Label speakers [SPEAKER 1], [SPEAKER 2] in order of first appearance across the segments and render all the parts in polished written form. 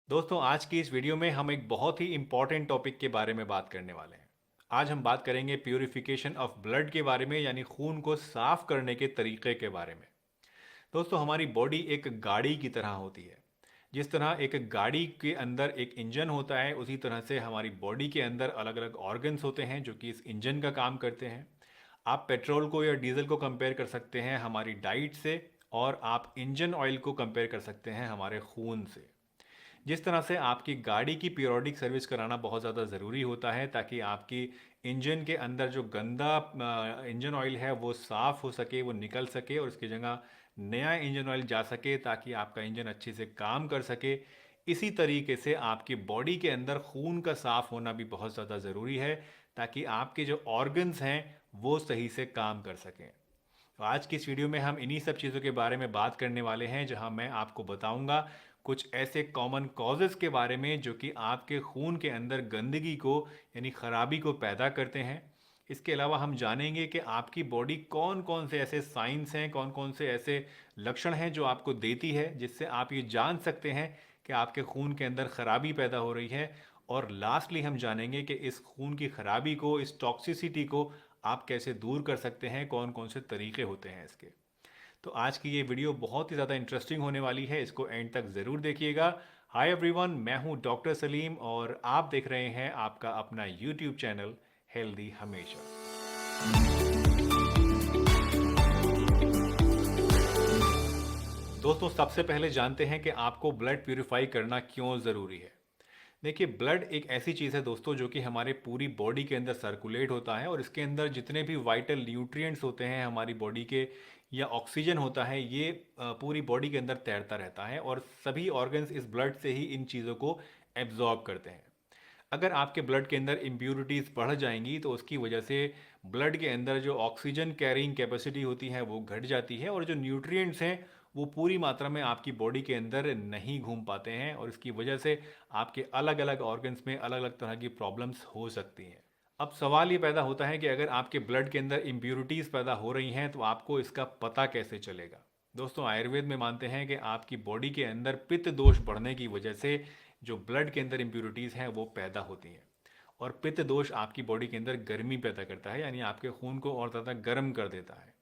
[SPEAKER 1] दोस्तों आज की इस वीडियो में हम एक बहुत ही इम्पॉर्टेंट टॉपिक के बारे में बात करने वाले हैं। आज हम बात करेंगे प्यूरिफिकेशन ऑफ ब्लड के बारे में, यानी खून को साफ करने के तरीके के बारे में। दोस्तों हमारी बॉडी एक गाड़ी की तरह होती है। जिस तरह एक गाड़ी के अंदर एक इंजन होता है, उसी तरह से हमारी बॉडी के अंदर अलग अलग ऑर्गन्स होते हैं जो कि इस इंजन का काम करते हैं। आप पेट्रोल को या डीजल को कंपेयर कर सकते हैं हमारी डाइट से, और आप इंजन ऑयल को कंपेयर कर सकते हैं हमारे खून से। जिस तरह से आपकी गाड़ी की पीरियोडिक सर्विस कराना बहुत ज़्यादा ज़रूरी होता है ताकि आपकी इंजन के अंदर जो गंदा इंजन ऑयल है वो साफ़ हो सके, वो निकल सके और उसकी जगह नया इंजन ऑयल जा सके ताकि आपका इंजन अच्छे से काम कर सके। इसी तरीके से आपकी बॉडी के अंदर खून का साफ़ होना भी बहुत ज़्यादा ज़रूरी है ताकि आपके जो ऑर्गन्स हैं वो सही से काम कर सकें। तो आज की इस वीडियो में हम इन्हीं सब चीज़ों के बारे में बात करने वाले हैं, जहां मैं आपको बताऊंगा कुछ ऐसे कॉमन कॉजेज़ के बारे में जो कि आपके खून के अंदर गंदगी को यानी ख़राबी को पैदा करते हैं। इसके अलावा हम जानेंगे कि आपकी बॉडी कौन कौन से ऐसे साइंस हैं, कौन कौन से ऐसे लक्षण हैं जो आपको देती है, जिससे आप ये जान सकते हैं कि आपके खून के अंदर ख़राबी पैदा हो रही है। और लास्टली हम जानेंगे कि इस खून की ख़राबी को, इस टॉक्सिसिटी को आप कैसे दूर कर सकते हैं, कौन कौन से तरीके होते हैं इसके। तो आज की ये वीडियो बहुत ही ज़्यादा इंटरेस्टिंग होने वाली है, इसको एंड तक ज़रूर देखिएगा। हाय एवरीवन, मैं हूँ डॉक्टर सलीम और आप देख रहे हैं आपका अपना यूट्यूब चैनल हेल्दी हमेशा। दोस्तों सबसे पहले जानते हैं कि आपको ब्लड प्यूरिफाई करना क्यों ज़रूरी है। देखिए, ब्लड एक ऐसी चीज़ है दोस्तों जो कि हमारे पूरी बॉडी के अंदर सर्कुलेट होता है, और इसके अंदर जितने भी वाइटल न्यूट्रिएंट्स होते हैं हमारी बॉडी के, या ऑक्सीजन होता है, ये पूरी बॉडी के अंदर तैरता रहता है और सभी ऑर्गन्स इस ब्लड से ही इन चीज़ों को एब्जॉर्ब करते हैं। अगर आपके ब्लड के अंदर इम्प्यूरिटीज़ बढ़ जाएंगी तो उसकी वजह से ब्लड के अंदर जो ऑक्सीजन कैरिंग कैपेसिटी होती है वो घट जाती है, और जो न्यूट्रिएंट्स हैं वो पूरी मात्रा में आपकी बॉडी के अंदर नहीं घूम पाते हैं, और इसकी वजह से आपके अलग अलग ऑर्गन्स में अलग अलग तरह की प्रॉब्लम्स हो सकती हैं। अब सवाल ये पैदा होता है कि अगर आपके ब्लड के अंदर इम्प्यूरिटीज़ पैदा हो रही हैं तो आपको इसका पता कैसे चलेगा। दोस्तों आयुर्वेद में मानते हैं कि आपकी बॉडी के अंदर पित्त दोष बढ़ने की वजह से जो ब्लड के अंदर इम्प्यूरिटीज़ हैं वो पैदा होती हैं, और पित्त दोष आपकी बॉडी के अंदर गर्मी पैदा करता है, यानी आपके खून को और ज़्यादा गर्म कर देता है।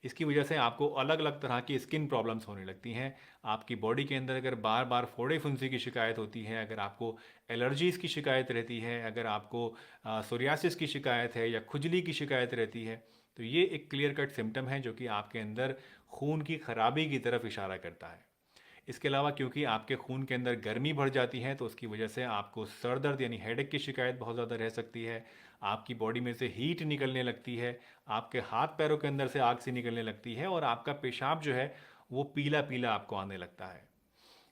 [SPEAKER 1] इसकी वजह से आपको अलग अलग तरह की स्किन प्रॉब्लम्स होने लगती हैं। आपकी बॉडी के अंदर अगर बार बार फोड़े फुंसी की शिकायत होती है, अगर आपको एलर्जीज़ की शिकायत रहती है, अगर आपको सोरियासिस की शिकायत है या खुजली की शिकायत रहती है, तो ये एक क्लियर कट सिम्टम है जो कि आपके अंदर खून की खराबी की तरफ इशारा करता है। इसके अलावा क्योंकि आपके खून के अंदर गर्मी बढ़ जाती है तो उसकी वजह से आपको सर दर्द यानी हेडेक की शिकायत बहुत ज़्यादा रह सकती है। आपकी बॉडी में से हीट निकलने लगती है, आपके हाथ पैरों के अंदर से आग सी निकलने लगती है, और आपका पेशाब जो है वो पीला पीला आपको आने लगता है।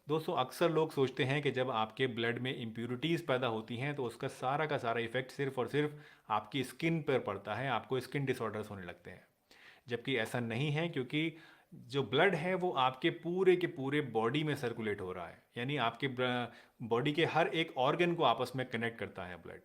[SPEAKER 1] दोस्तों अक्सर लोग सोचते हैं कि जब आपके ब्लड में इम्प्यूरिटीज़ पैदा होती हैं तो उसका सारा का सारा इफेक्ट सिर्फ और सिर्फ आपकी स्किन पर पड़ता है, आपको स्किन डिसऑर्डर्स होने लगते हैं। जबकि ऐसा नहीं है, क्योंकि जो ब्लड है वो आपके पूरे के पूरे बॉडी में सर्कुलेट हो रहा है, यानी आपके बॉडी के हर एक ऑर्गन को आपस में कनेक्ट करता है ब्लड।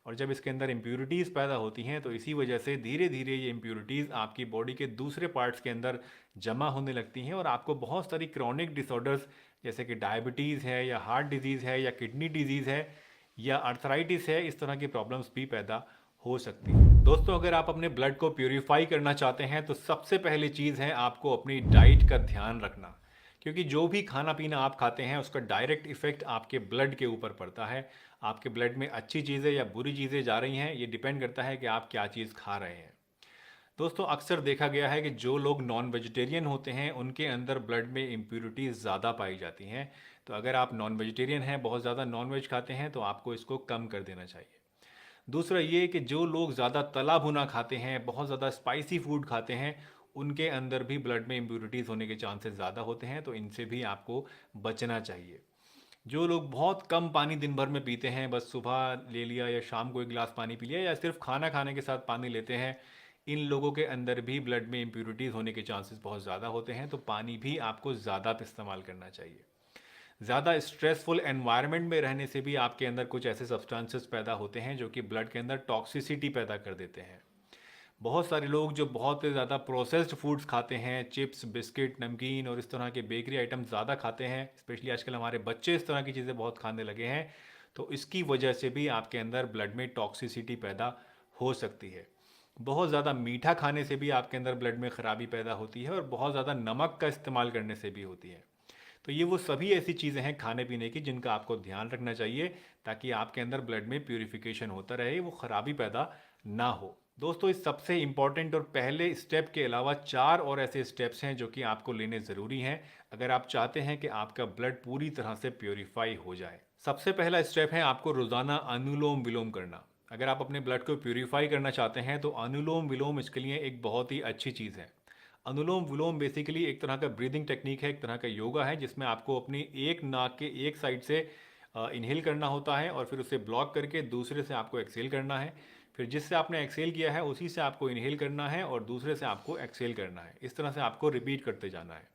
[SPEAKER 1] और जब इसके अंदर इम्प्यूरिटीज़ पैदा होती हैं तो इसी वजह से धीरे धीरे ये इम्प्यूरिटीज़ आपकी बॉडी के दूसरे पार्ट्स के अंदर जमा होने लगती हैं, और आपको बहुत सारी क्रॉनिक डिसऑर्डर्स जैसे कि डायबिटीज़ है, या हार्ट डिजीज़ है, या किडनी डिजीज़ है, या अर्थराइटिस है, इस तरह की प्रॉब्लम्स भी पैदा हो सकती है। दोस्तों अगर आप अपने ब्लड को प्यूरिफाई करना चाहते हैं तो सबसे पहली चीज़ है आपको अपनी डाइट का ध्यान रखना, क्योंकि जो भी खाना पीना आप खाते हैं उसका डायरेक्ट इफेक्ट आपके ब्लड के ऊपर पड़ता है। आपके ब्लड में अच्छी चीज़ें या बुरी चीज़ें जा रही हैं, ये डिपेंड करता है कि आप क्या चीज़ खा रहे हैं। दोस्तों अक्सर देखा गया है कि जो लोग नॉन वेजिटेरियन होते हैं उनके अंदर ब्लड में इम्प्यूरिटीज़ ज़्यादा पाई जाती हैं। तो अगर आप नॉन वेजिटेरियन हैं, बहुत ज़्यादा नॉन वेज खाते हैं, तो आपको इसको कम कर देना चाहिए। दूसरा ये कि जो लोग ज़्यादा तला भुना खाते हैं, बहुत ज़्यादा स्पाइसी फूड खाते हैं, उनके अंदर भी ब्लड में इम्प्यूरिटीज़ होने के चांसेस ज़्यादा होते हैं, तो इनसे भी आपको बचना चाहिए। जो लोग बहुत कम पानी दिन भर में पीते हैं, बस सुबह ले लिया या शाम को एक गिलास पानी पी लिया, या सिर्फ खाना खाने के साथ पानी लेते हैं, इन लोगों के अंदर भी ब्लड में इम्प्यूरिटीज़ होने के चांसेस बहुत ज़्यादा होते हैं, तो पानी भी आपको ज़्यादा इस्तेमाल करना चाहिए। ज़्यादा स्ट्रेसफुल एनवायरनमेंट में रहने से भी आपके अंदर कुछ ऐसे सब्सटेंसेस पैदा होते हैं जो कि ब्लड के अंदर टॉक्सिसिटी पैदा कर देते हैं। बहुत सारे लोग जो बहुत ज़्यादा प्रोसेस्ड फूड्स खाते हैं, चिप्स, बिस्किट, नमकीन और इस तरह के बेकरी आइटम ज़्यादा खाते हैं, स्पेशली आजकल हमारे बच्चे इस तरह की चीज़ें बहुत खाने लगे हैं, तो इसकी वजह से भी आपके अंदर ब्लड में टॉक्सिसिटी पैदा हो सकती है। बहुत ज़्यादा मीठा खाने से भी आपके अंदर ब्लड में ख़राबी पैदा होती है और बहुत ज़्यादा नमक का इस्तेमाल करने से भी होती है। तो ये वो सभी ऐसी चीज़ें हैं खाने पीने की जिनका आपको ध्यान रखना चाहिए, ताकि आपके अंदर ब्लड में प्यूरिफिकेशन होता रहे, वो ख़राबी पैदा ना हो। दोस्तों, इस सबसे इम्पॉर्टेंट और पहले स्टेप के अलावा 4 और ऐसे स्टेप्स हैं जो कि आपको लेने ज़रूरी हैं अगर आप चाहते हैं कि आपका ब्लड पूरी तरह से प्योरीफाई हो जाए। सबसे पहला स्टेप है आपको रोज़ाना अनुलोम विलोम करना। अगर आप अपने ब्लड को प्योरीफाई करना चाहते हैं तो अनुलोम विलोम इसके लिए एक बहुत ही अच्छी चीज़ है। अनुलोम विलोम बेसिकली एक तरह का ब्रीदिंग टेक्निक है, एक तरह का योगा है, जिसमें आपको अपनी एक नाक के एक साइड से इनहेल करना होता है और फिर उसे ब्लॉक करके दूसरे से आपको एक्सेल करना है। फिर जिससे आपने एक्सेल किया है उसी से आपको इनहेल करना है और दूसरे से आपको एक्सेल करना है। इस तरह से आपको रिपीट करते जाना है।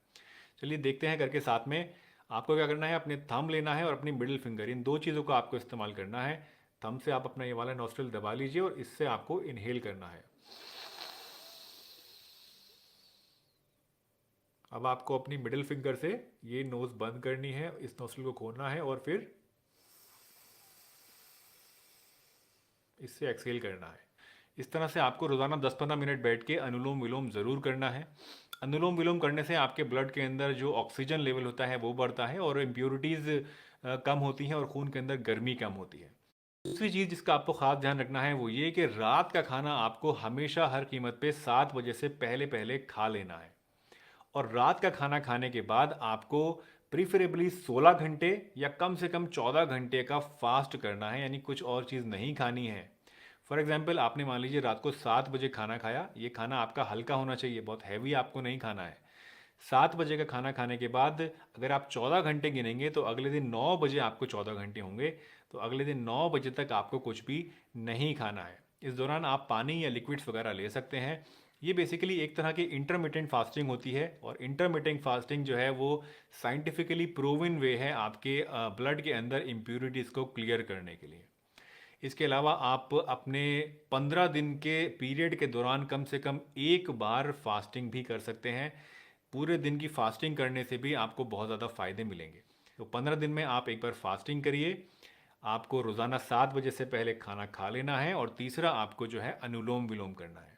[SPEAKER 1] चलिए देखते हैं करके साथ में। आपको क्या करना है, अपने थंब लेना है और अपनी मिडिल फिंगर, इन दो चीज़ों का आपको इस्तेमाल करना है। थंब से आप अपना ये वाला नॉस्ट्रिल दबा लीजिए और इससे आपको इनहेल करना है। अब आपको अपनी मिडिल फिंगर से ये नोज़ बंद करनी है, इस नोस्ट्रिल को खोलना है और फिर इससे एक्सहेल करना है। इस तरह से आपको रोज़ाना 10-15 मिनट बैठ के अनुलोम विलोम ज़रूर करना है। अनुलोम विलोम करने से आपके ब्लड के अंदर जो ऑक्सीजन लेवल होता है वो बढ़ता है और इम्प्योरिटीज़ कम होती हैं और खून के अंदर गर्मी कम होती है। दूसरी चीज़ जिसका आपको ख़ास ध्यान रखना है वो ये कि रात का खाना आपको हमेशा हर कीमत पे 7 बजे से पहले पहले खा लेना है। और रात का खाना खाने के बाद आपको प्रीफरेबली 16 घंटे या कम से कम 14 घंटे का फास्ट करना है, यानी कुछ और चीज़ नहीं खानी है। फॉर एग्जाम्पल, आपने मान लीजिए रात को 7 बजे खाना खाया, ये खाना आपका हल्का होना चाहिए, बहुत हैवी आपको नहीं खाना है। 7 बजे का खाना खाने के बाद अगर आप 14 घंटे गिनेंगे तो अगले दिन 9 बजे आपको 14 घंटे होंगे, तो अगले दिन 9 बजे तक आपको कुछ भी नहीं खाना है। इस दौरान आप पानी या लिक्विड्स वगैरह ले सकते हैं। ये बेसिकली एक तरह की इंटरमिटेंट फास्टिंग होती है और इंटरमिटेंट फास्टिंग जो है वो साइंटिफिकली प्रूवन वे है आपके ब्लड के अंदर इम्प्यूरिटीज़ को क्लियर करने के लिए। इसके अलावा आप अपने 15 दिन के पीरियड के दौरान कम से कम एक बार फास्टिंग भी कर सकते हैं। पूरे दिन की फास्टिंग करने से भी आपको बहुत ज़्यादा फ़ायदे मिलेंगे। तो 15 दिन में आप एक बार फास्टिंग करिए। आपको रोज़ाना 7 बजे से पहले खाना खा लेना है और तीसरा आपको जो है अनुलोम विलोम करना है।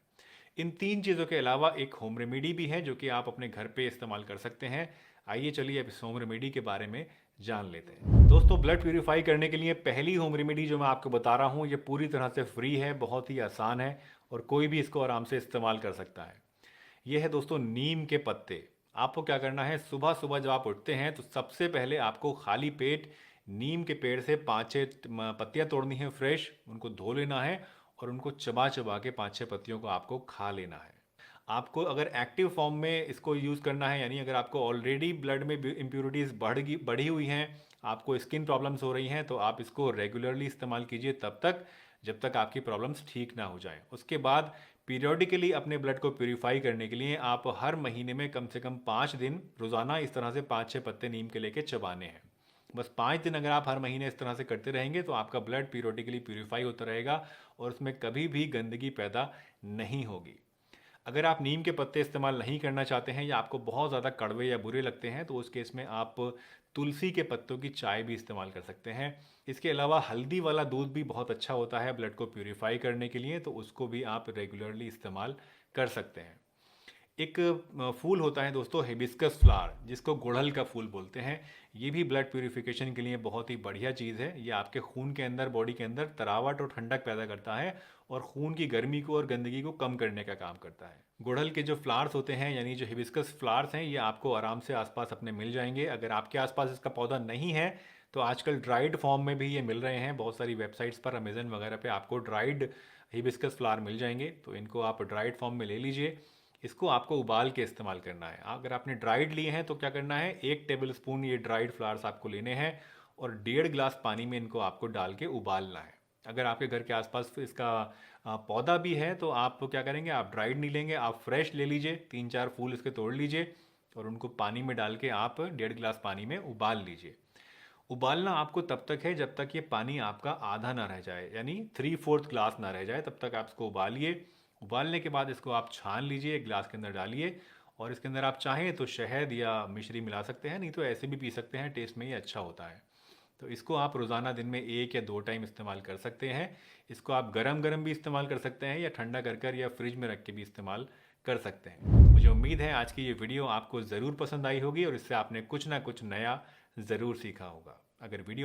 [SPEAKER 1] इन 3 चीज़ों के अलावा एक होम रेमेडी भी है जो कि आप अपने घर पे इस्तेमाल कर सकते हैं। आइए चलिए अब इस होम रेमेडी के बारे में जान लेते हैं। दोस्तों, ब्लड प्यूरिफाई करने के लिए पहली होम रेमेडी जो मैं आपको बता रहा हूँ ये पूरी तरह से फ्री है, बहुत ही आसान है और कोई भी इसको आराम से इस्तेमाल कर सकता है। ये है दोस्तों नीम के पत्ते। आपको क्या करना है, सुबह सुबह जब आप उठते हैं तो सबसे पहले आपको खाली पेट नीम के पेड़ से 5-6 पत्तियाँ तोड़नी है फ्रेश, उनको धो लेना है और उनको चबा चबा के 5-6 पत्तियों को आपको खा लेना है। आपको अगर एक्टिव फॉर्म में इसको यूज़ करना है, यानी अगर आपको ऑलरेडी ब्लड में इम्प्योरिटीज़ बढ़ी हुई हैं, आपको स्किन प्रॉब्लम्स हो रही हैं, तो आप इसको रेगुलरली इस्तेमाल कीजिए तब तक जब तक आपकी प्रॉब्लम्स ठीक ना हो जाएं। उसके बाद पीरियोडिकली अपने ब्लड को प्यूरिफाई करने के लिए आप हर महीने में कम से कम 5 दिन रोज़ाना इस तरह से 5-6 पत्ते नीम के लेके चबाने हैं। बस 5 दिन अगर आप हर महीने इस तरह से करते रहेंगे तो आपका ब्लड पीरियोडिकली प्यूरिफाई होता रहेगा और उसमें कभी भी गंदगी पैदा नहीं होगी। अगर आप नीम के पत्ते इस्तेमाल नहीं करना चाहते हैं या आपको बहुत ज़्यादा कड़वे या बुरे लगते हैं तो उस केस में आप तुलसी के पत्तों की चाय भी इस्तेमाल कर सकते हैं। इसके अलावा हल्दी वाला दूध भी बहुत अच्छा होता है ब्लड को प्यूरिफाई करने के लिए, तो उसको भी आप रेगुलरली इस्तेमाल कर सकते हैं। एक फूल होता है दोस्तों हिबिस्कस फ्लावर, जिसको गुड़हल का फूल बोलते हैं। ये भी ब्लड प्यूरिफिकेशन के लिए बहुत ही बढ़िया चीज़ है। ये आपके खून के अंदर, बॉडी के अंदर तरावट और ठंडक पैदा करता है और खून की गर्मी को और गंदगी को कम करने का काम करता है। गुड़हल के जो फ्लावर्स होते हैं, यानी जो हिबिस्कस फ्लावर्स हैं, ये आपको आराम से आसपास अपने मिल जाएंगे। अगर आपके आसपास इसका पौधा नहीं है तो आजकल ड्राइड फॉर्म में भी ये मिल रहे हैं। बहुत सारी वेबसाइट्स पर, अमेजन वगैरह पे आपको ड्राइड हिबिस्कस फ्लावर मिल जाएंगे, तो इनको आप ड्राइड फॉर्म में ले लीजिए। इसको आपको उबाल के इस्तेमाल करना है। अगर आपने ड्राइड लिए हैं तो क्या करना है, 1 टेबल स्पून ये ड्राइड फ्लावर्स आपको लेने हैं और 1.5 गिलास पानी में इनको आपको डाल के उबालना है। अगर आपके घर के आसपास इसका पौधा भी है तो आप क्या करेंगे, आप ड्राइड नहीं लेंगे, आप फ्रेश ले लीजिए, 3-4 फूल इसके तोड़ लीजिए और उनको पानी में डाल के आप 1.5 गिलास पानी में उबाल लीजिए। उबालना आपको तब तक है जब तक ये पानी आपका आधा ना रह जाए, यानी 3/4 ग्लास ना रह जाए, तब तक आप इसको उबालिए। उबालने के बाद इसको आप छान लीजिए, एक गिलास के अंदर डालिए और इसके अंदर आप चाहें तो शहद या मिश्री मिला सकते हैं, नहीं तो ऐसे भी पी सकते हैं, टेस्ट में ये अच्छा होता है। तो इसको आप रोज़ाना दिन में 1 या 2 टाइम इस्तेमाल कर सकते हैं। इसको आप गरम-गरम भी इस्तेमाल कर सकते हैं या ठंडा कर कर या फ्रिज में रख के भी इस्तेमाल कर सकते हैं। मुझे उम्मीद है आज की ये वीडियो आपको ज़रूर पसंद आई होगी और इससे आपने कुछ ना कुछ नया ज़रूर सीखा होगा। अगर वीडियो